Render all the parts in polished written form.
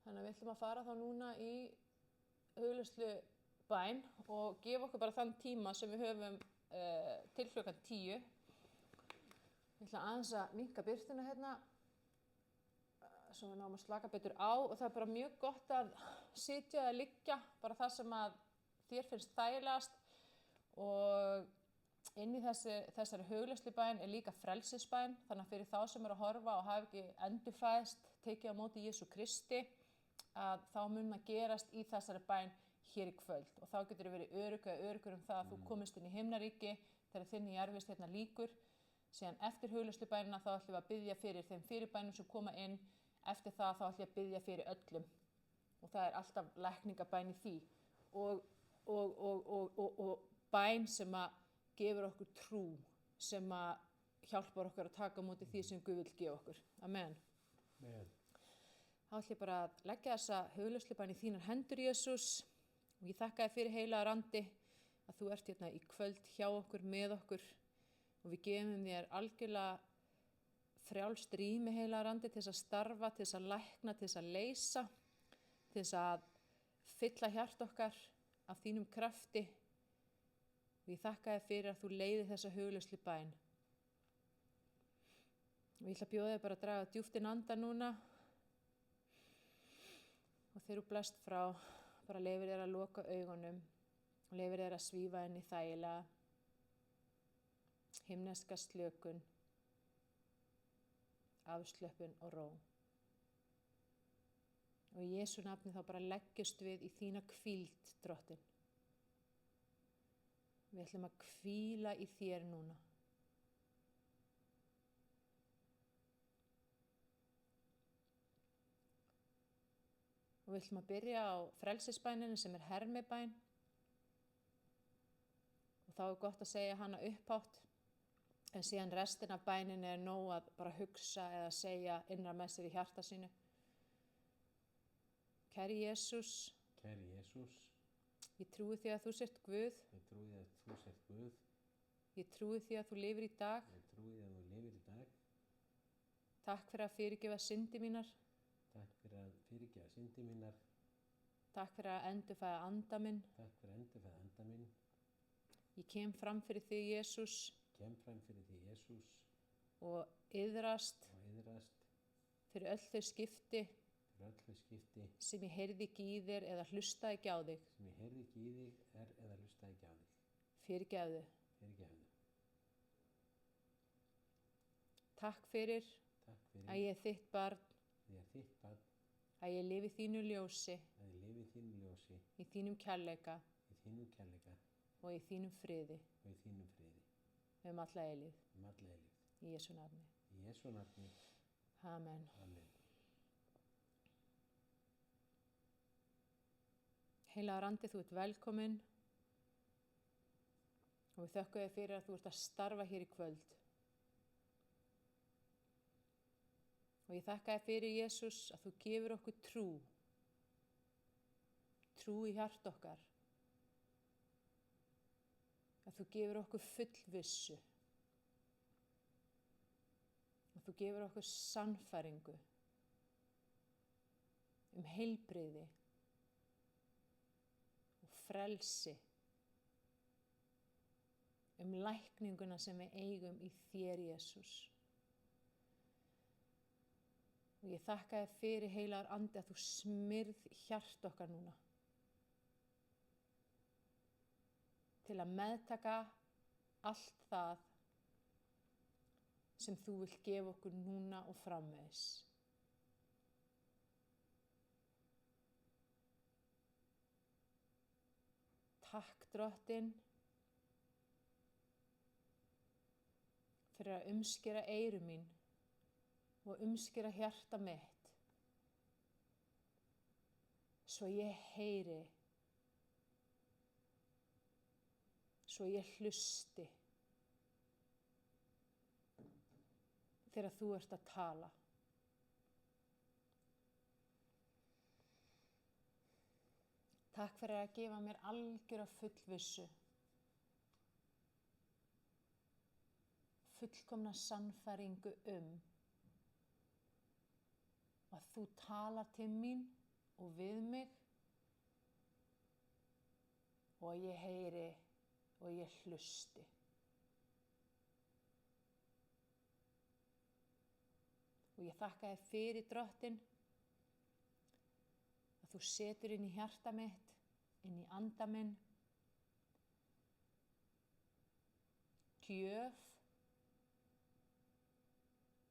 Þannig að við ætlum að fara þá núna í hugleiðslu bæn og gefa okkur bara þann tíma sem við höfum til klukkan 10. Ég ætla aðeins að minnka birtuna hérna svo við náum að slaka betur á og það er bara mjög gott að sitja eða liggja, bara það sem að þér finnst þægilegast og inn í þessari hugleiðslubæn er líka frelsisbæn, þannig að fyrir þá sem eru að horfa og hafa ekki endurfæðst, tekið á móti Jesú Kristi, að þá mun að gerast í þessari bæn hér í kvöld og þá getur verið öruggur það að þú komist inn í himnaríki þegar þinni jarðvist hérna lýkur. Síðan eftir hugleiðslubænina þá ætlum við að biðja fyrir þeim fyrirbænum sem koma inn, eftir það þá ætlum við að biðja fyrir öllum og það er alltaf lækningabæn í því og bæn sem að gefur okkur trú, sem að hjálpar okkur að taka á móti því sem Guð vill gefa okkur. Amen. Amen. Þá ætlum ég bara að leggja þessa hugleiðslubæn í þínar hendur, Jesús, og ég þakka þér fyrir heilagur andi að þú ert hérna í kvöld hjá okkur, með okkur og við gefum þér algjörlega frjálst rými, heilagur andi, til þess að starfa, til þess að lækna, til þess að leysa, til þess að fylla hjarta okkar af þínum krafti. Og ég þakka þér fyrir að þú leiðir þessa hugleiðslu bæn. Og ég ætla að bjóða þér bara að draga djúpt inn andann núna. Og þegar þú blæst frá, bara leyfir þér að loka augunum og leyfir þér að svífa inn í þægilega, himneska slökun, afslöppun og ró. Og í Jesú nafni þá bara leggjumst við í þína hvíld, Drottinn. Við ætlum að hvíla í þér núna. Og við ætlum að byrja á frelsisbæninu sem er hermibæn. Og þá er gott að segja hana upphátt. En síðan restin af bæninu er nóg að bara hugsa eða segja innra með sér í hjarta sínu. Kæri Jesús. Kæri Jesús. Ég trúi því að þú sért Guð. Ég trúi því að þú sért Guð. Ég trúi því að þú lifir í dag. Ég trúi því að þú lifir í dag. Takk fyrir að fyrirgefa syndi mínar. Takk fyrir að fyrirgefa syndi mínar. Takk fyrir að endurfæða anda minn. Takk fyrir að endurfæða anda minn. Ég kem fram fyrir þig, Jesús. Kem fram fyrir þig, Jesús. Og iðrast. Og iðrast. Fyrir öll þau skipti. Fyrir öll þau skipti. Sem ég heyrði ekki í þér eða hlustaði ekki á þig. Sem ég heyrði ekki í þig eða hlustaði ekki á þig. Fyrirgefðu. Fyrirgefðu. Takk fyrir. Takk fyrir. Að ég er þitt barn. Ég er þitt barn. Að ég lifi þínu ljósi. Að ég lifi þínu ljósi. Í þínum kærleika. Í þínum kærleika. Og í þínum friði. Og í þínum friði. Alla eilífð. Alla eilífð. Í Jesú nafni. Í Jesú nafni. Amen. Amen. Heilagur andi, þú ert velkominn og við þökkum þér fyrir að þú ert að starfa hér í kvöld. Og ég þakka þér fyrir, Jesús, að þú gefur okkur trú. Trú í hjarta okkar. Að þú gefur okkur fullvissu. Að þú gefur okkur sannfæringu heilbrigði og frelsi, lækninguna sem við eigum í þér, Jesús. Og ég þakka þér fyrir, heilagur andi, að þú smyrð hjarta okkar núna. Til að meðtaka allt það sem þú vilt gefa okkur núna og framvegis. Takk, Drottinn, fyrir að umskera eyru mín og umskera hjarta mitt, svo ég heyri, svo ég hlusti þegar þú ert að tala. Takk fyrir að gefa mér algjöra fullvissu, fullkomna sannfæringu að þú talar til mín og við mig og að ég heyri og ég hlusti. Og ég þakka þér fyrir, Drottinn, að þú setur inn í hjarta mitt, inn í anda minn, gjöf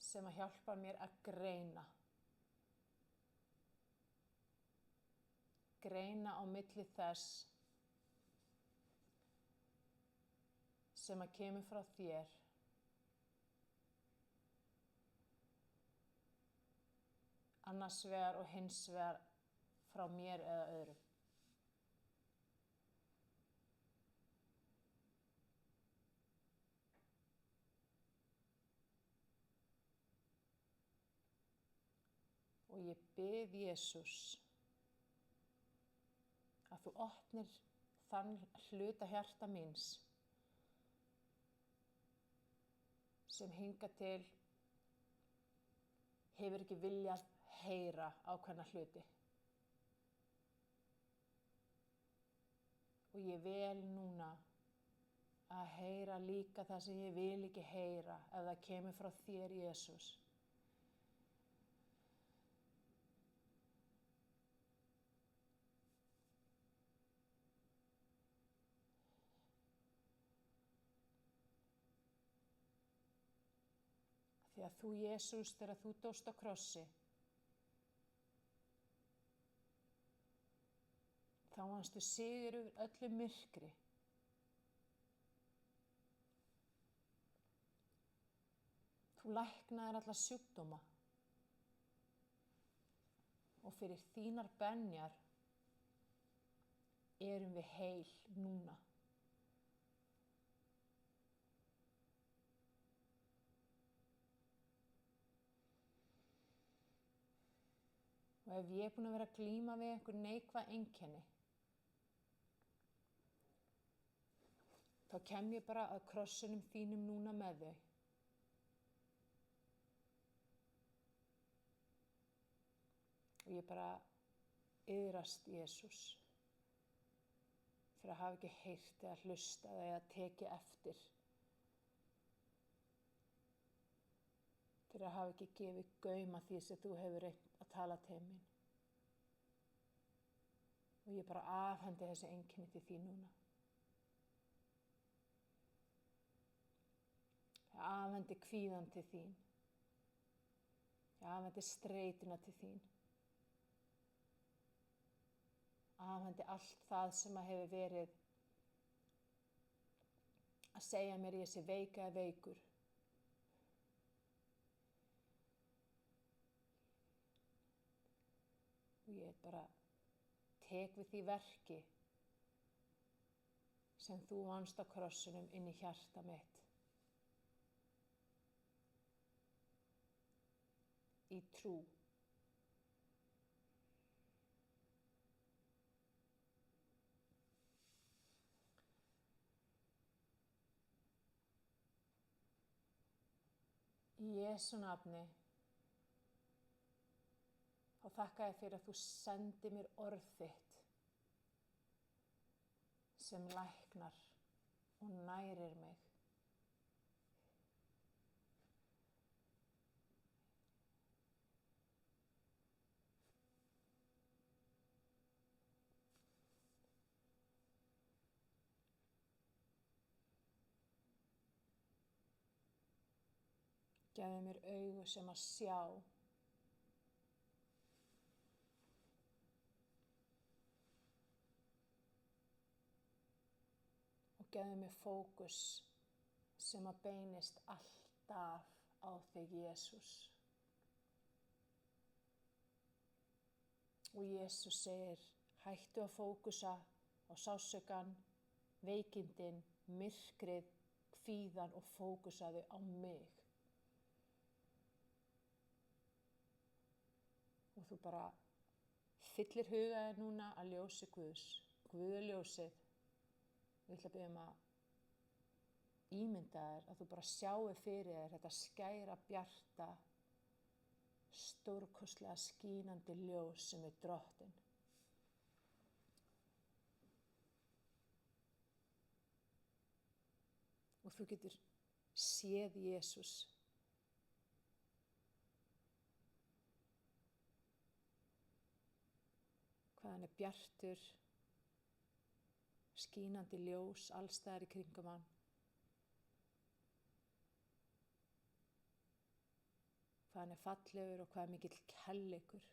sem að hjálpa mér að greina á milli þess sem að kemur frá þér annars vegar og hins vegar frá mér eða öðrum. Og ég bið Jesús að þú opnir þann hluta hjarta míns sem hingað til hefur ekki viljað heyra ákveðna hluti. Og ég vel núna að heyra líka það sem ég vil ekki heyra ef það kemur frá þér, Jesús. Því að þú, Jesús, þegar þú dóst á krossi, þá vannstu sigur yfir öllu myrkri. Þú læknaðir alla sjúkdóma og fyrir þínar benjar erum við heil núna. Og ef ég er búin að vera að glíma við einhver neikvæð einkenni, þá kem ég bara að krossinum þínum núna með þau. Og ég bara iðrast, Jesús, fyrir að hafa ekki heyrt eða hlustað eða tekið eftir. Fyrir að hafa ekki gefið gaum að því sem þú hefur reynt að tala til mín. Og ég bara afhendi þessi einkenni til þín núna. Ég afhendi kvíðan til þín. Ég afhendi streituna til þín. Afhendi allt það sem að hefur verið að segja mér ég sé veik eða veikur. Og ég bara tek við því verki sem þú vannst á krossinum inn í hjarta mitt. Í trú. Í Jesú nafni. Og þakka þér fyrir að þú sendir mér orð þitt sem læknar og nærir mig. Gefðu mér augu sem að sjá. Gefðu mér fókus sem að beinist alltaf á þig, Jesús. Og Jesús segir, hættu að fókusa á sársaukann, veikindin, myrkrið, kvíðan og fókusaðu á mig. Og þú bara fyllir hugaðir núna að ljósi Guðs, Guðljósið. Ég ætla að biðja að ímynda þér að þú bara sjáir fyrir þér þetta skæra, bjarta, stórkostlega skínandi ljós sem er Drottinn. Og þú getur séð Jesús. Hvað hann er bjartur, skínandi ljós allstaðar í kringum hann. Hvað hann er fallegur og hvað er mikill kærleikur.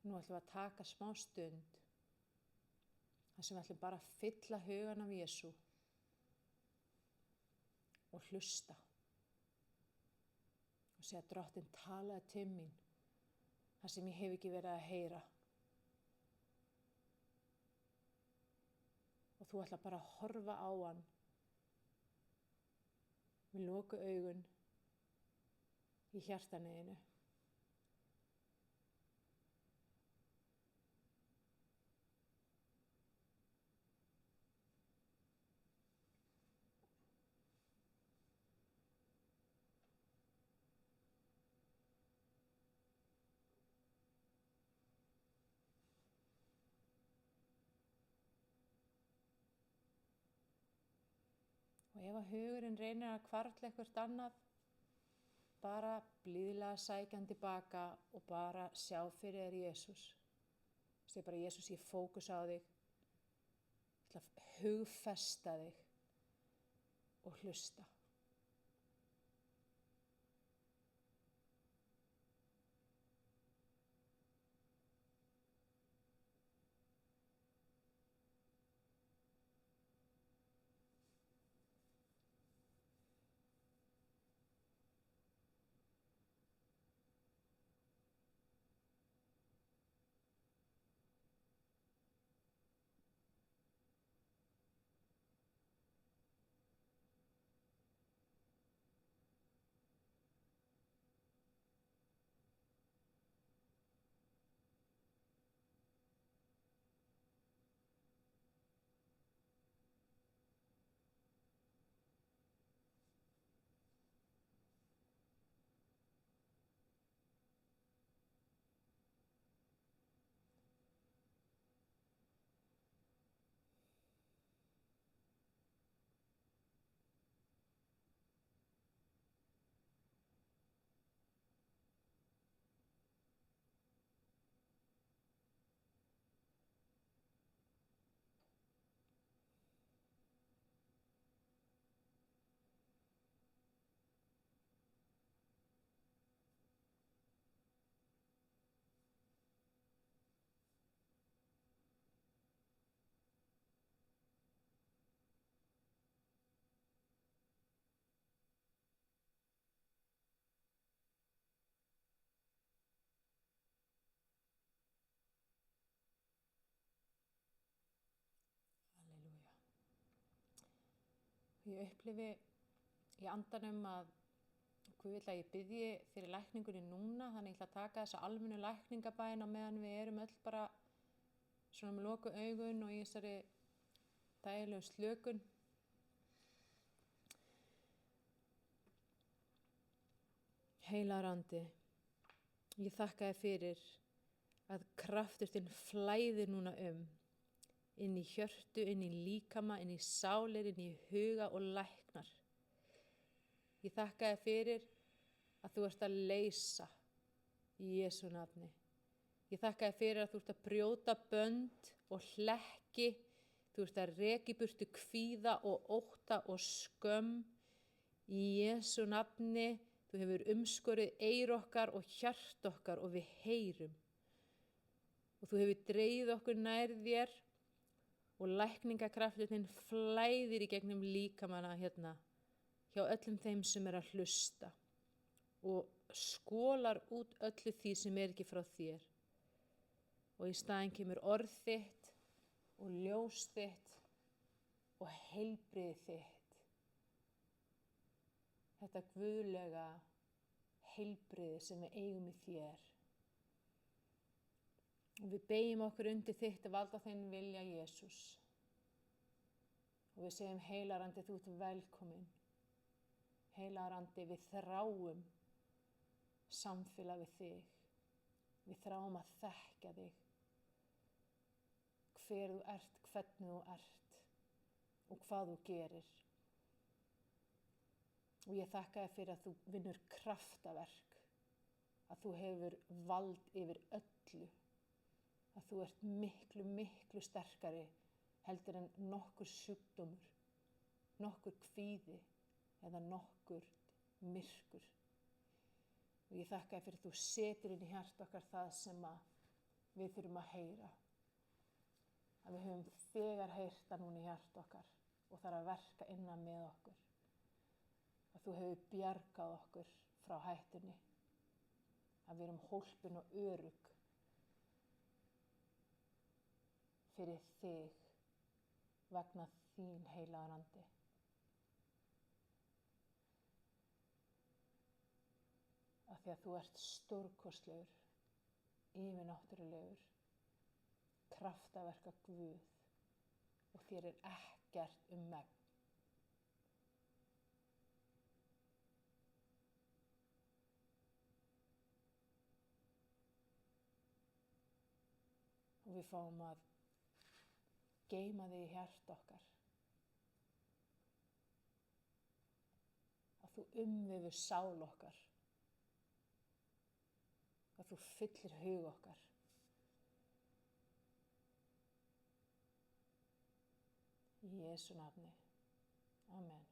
Nú ætlum við að taka smá stund þar sem við ætlum bara að fylla hugan af Jesú og hlusta og segja: Drottinn, talaðu til mín þar sem ég hef ekki verið að heyra. Og þú ætla bara að horfa á hann með lokuð augun í hjartaniðinu. Og ef að hugurinn reynir að hvarfla eitthvert annað, bara blíðlega sækjandi baka og bara sjá fyrir þér Jesús. Segð bara: Jesús, ég fókusa á þig, ég ætla að hugfesta þig og hlusta. Ég upplifi í andanum að Guð vill að ég biðji fyrir lækningunni núna, þannig ég ætla að taka þessa almennu lækningabæn á meðan við erum öll bara svona með lokuð augun og í þessari þægilegu slökun. Heilagur andi, ég þakka þér fyrir að kraftur þinn flæðir núna inn í hjörtu, inn í líkama, inn í sálir, inn í huga og læknar. Ég þakka þér fyrir að þú ert að leysa í Jesú nafni. Ég þakka þér fyrir að þú ert að brjóta bönd og hlekki, þú ert að reka í burtu kvíða og ótta og skömm í Jesú nafni. Þú hefur umskorið eyru okkar og hjart okkar og við heyrum. Og þú hefur dregið okkur nær þér og lækningakraftur þinn flæðir í gegnum líkamana hérna hjá öllum þeim sem er að hlusta og skólar út öllu því sem er ekki frá þér. Og í staðinn kemur orð þitt og ljós þitt og heilbrigði þitt. Þetta guðlega heilbrigði sem við eigum í þér. Og við beygjum okkur undir þitt vald og þinn vilja, Jesús. Og við segjum heilagur andi, þú ert velkominn. Heilagur andi, við þráum samfélag við þig. Við þráum að þekkja þig. Hver þú ert, hvernig þú ert og hvað þú gerir. Og ég þakka þér fyrir að þú vinnur kraftaverk, að þú hefur vald yfir öllu, að þú ert miklu, miklu sterkari heldur en nokkur sjúkdómur, nokkur kvíði eða nokkur myrkur. Og ég þakka þér fyrir að þú setur inn í hjarta okkar það sem við þurfum að heyra. Að við höfum þegar heyrt það núna í hjarta okkar og það er að verka innan með okkur. Að þú hefur bjargað okkur frá hættunni. Að við erum hólpin og örugg fyrir þig vegna þín heilagur andi. Af því að þú ert stórkostlegur, yfirnáttúrulegur, kraftaverka Guð og þér er ekkert megn. Og við fáum að geyma þig í hjarta okkar. Að þú umvefur sál okkar. Að þú fyllir hug okkar. Í Jesú nafni. Amen.